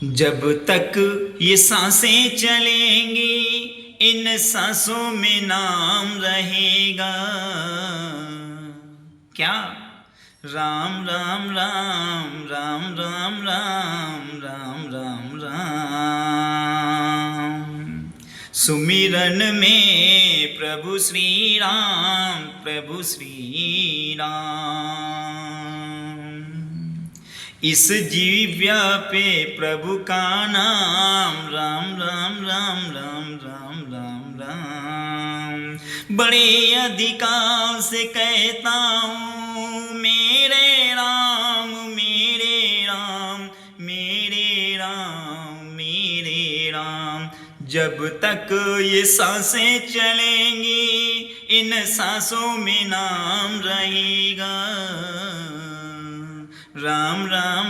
जब तक ये सांसें चलेंगी इन सांसों में नाम रहेगा। क्या? राम राम राम राम राम राम राम राम राम। सुमिरन में प्रभु श्री राम, प्रभु श्री राम। इस जीव्या पे प्रभु का नाम राम राम राम राम राम राम राम। बड़े अधिकार से कहता हूँ मेरे राम मेरे राम मेरे राम मेरे राम। जब तक ये सांसें चलेंगी इन सांसों में नाम रहेगा। राम राम